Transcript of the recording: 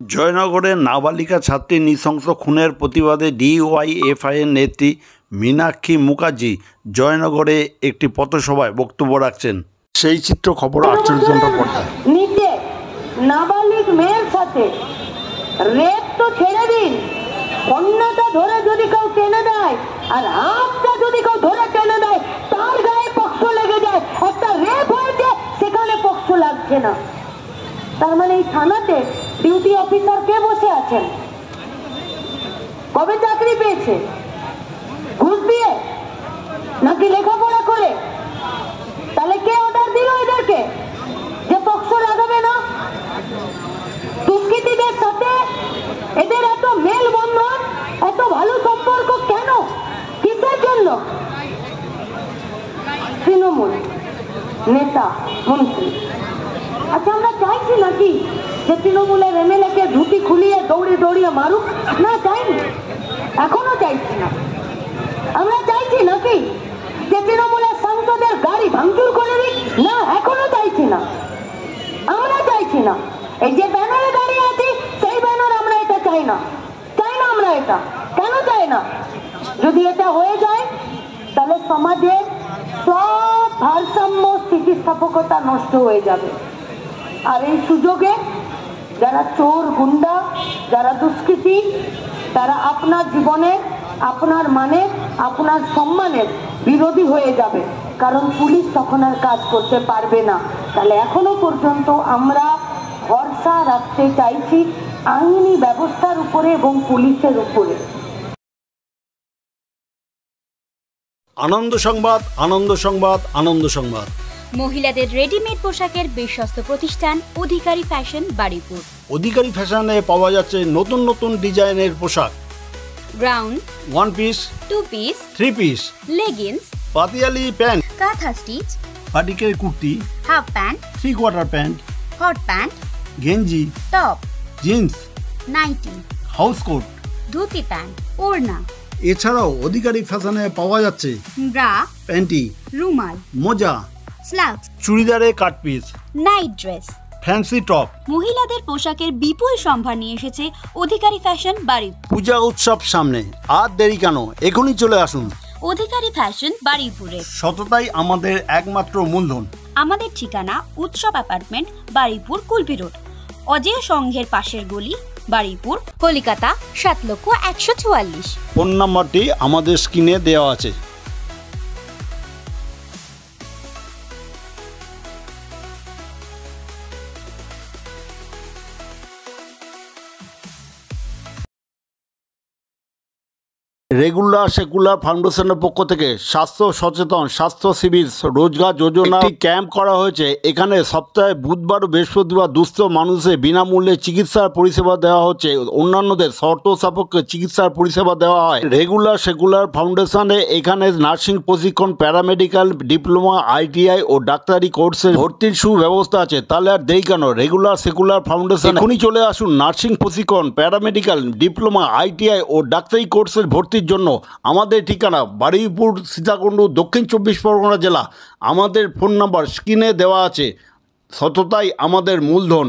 জয়নগরে নাবালিকা ছাত্রী নৃশংস খুনের প্রতিবাদে ডিওয়াইএফআইয়ের নেত্রী মীনাক্ষী মুখার্জি জয়নগরে একটি পথসভায় বক্তব্য রাখছেন। সেই চিত্র খবর 48 ঘন্টা পর্দায়। নিচে নাবালিক মেয়ের সাথে রেপ তো ছেড়ে দিন, কন্যাটা ধরে যদি কেউ টেনে দেয় আর হাতটা যদি কেউ ধরে টেনে দেয় তার গায়ে পক্ষ লেগে যায়। একটা রেপ হয়েছে সেখানে পক্ষ লাগছে না, তার মানে এই থানাতে ডিউটি অফিসার কে বসে আছেন? কবে চাকরি পেয়েছে? ঘুষ দিয়ে নাকি লেখাপড়া করে? তাহলে কে অর্ডার দিল এদেরকে যে পক্ষ লাগাবে না? দুষ্কৃতীদের সাথে এদের এত মেল বন্ধন, এত ভালো সম্পর্ক কেন? কিসের জন্য? তৃণমূল নেতা মন্ত্রী। আচ্ছা, আমরা চাইছি নাকি যে তৃণমূলের এমএলএ কে ধুতি খুলিয়ে দৌড়িয়ে দৌড়িয়ে মারুক? না, চাইনি, এখনো চাইছি না। আমরা চাইছি নাকি যে তৃণমূলের সাংসদের গাড়ি ভাঙচুর করে দিক? না, এখনো চাইছি না, আমরা চাইছি না। এই যে ব্যানারে দাঁড়িয়ে আছি সেই ব্যানার আমরা এটা চাই না, চাই না আমরা এটা। কেন চাই না? যদি এটা হয়ে যায় তাহলে সমাজের সব ভারসাম্য স্থিতিস্থাপকতা নষ্ট হয়ে যাবে। আর এই সুযোগে যারা চোর গুন্ডা, যারা দুষ্কৃতী, তারা আপনার জীবনের, আপনার মানে, আপনার সম্মানের বিরোধী হয়ে যাবে, কারণ পুলিশ তখন আর কাজ করতে পারবে না। তাহলে এখনো পর্যন্ত আমরা ভরসা রাখতে চাইছি আইনি ব্যবস্থার উপরে এবং পুলিশের উপরে। আনন্দ সংবাদ, আনন্দ সংবাদ, আনন্দ সংবাদ। মহিলাদের রেডিমেড পোশাকের বিশ্বস্ত প্রতিষ্ঠান অধিকারী ফ্যাশন বারুইপুর। অধিকারী ফ্যাশনে পাওয়া যাচ্ছে নতুন নতুন ডিজাইনের পোশাক, ground, 1 piece, 2 piece, 3 piece, leggings, Patiala pant, kantha stitch, পাটিকের kurti, half pant, 3/4 pant, hot pant, গেঞ্জি, top, jeans, nightie, house coat, dhoti pant, ওড়না। এছাড়াও অধিকারী ফ্যাশনে পাওয়া যাচ্ছে ব্রা, প্যান্টি, রুমাল, মোজা, স্লাক্স, চুড়িদারে cut piece, night dress, fancy top. মহিলাদের পোশাকের বিপুল সম্ভার নিয়ে এসেছে অধিকারী ফ্যাশন বারুইপুর। পূজা উৎসব সামনে, আর দেরি কেন? এখনই চলে আসুন অধিকারী ফ্যাশন বারুইপুরে। সততাই আমাদের একমাত্র মূলধন। আমাদের ঠিকানা উৎসব অ্যাপার্টমেন্ট, বারুইপুর, কুলপি রোড, অজেয় সংঘের পাশের গলি, বারুইপুর, কলকাতা ৭,১৪৪। ফোন নাম্বারটি আমাদের স্ক্রিনে দেওয়া আছে। রেগুলার সেকুলার ফাউন্ডেশনের পক্ষ থেকে স্বাস্থ্য সচেতন স্বাস্থ্য শিবির রোজগার যোজনা একটি ক্যাম্প করা হয়েছে। এখানে সপ্তাহে বুধবার ও বৃহস্পতিবার দুস্থ মানুষের বিনামূল্যে চিকিৎসার পরিষেবা দেওয়া হচ্ছে। অন্যান্যদের শর্ত সাপেক্ষে চিকিৎসার পরিষেবা দেওয়া হয়। রেগুলার সেকুলার ফাউন্ডেশনে এখানে নার্সিং প্রশিক্ষণ, প্যারামেডিক্যাল ডিপ্লোমা, ITI ও ডাক্তারি কোর্সের ভর্তির সুব্যবস্থা আছে। তাহলে আর দেরি কেন? রেগুলার সেকুলার ফাউন্ডেশন এখনই চলে আসুন। নার্সিং প্রশিক্ষণ, প্যারামেডিক্যাল ডিপ্লোমা, ITI ও ডাক্তারি কোর্সের ভর্তির জন্য। আমাদের ঠিকানা বারুইপুর, সীতাকুণ্ড, দক্ষিণ 24 পরগনা জেলা। আমাদের ফোন নাম্বার স্ক্রিনে দেওয়া আছে। সততাই আমাদের মূলধন।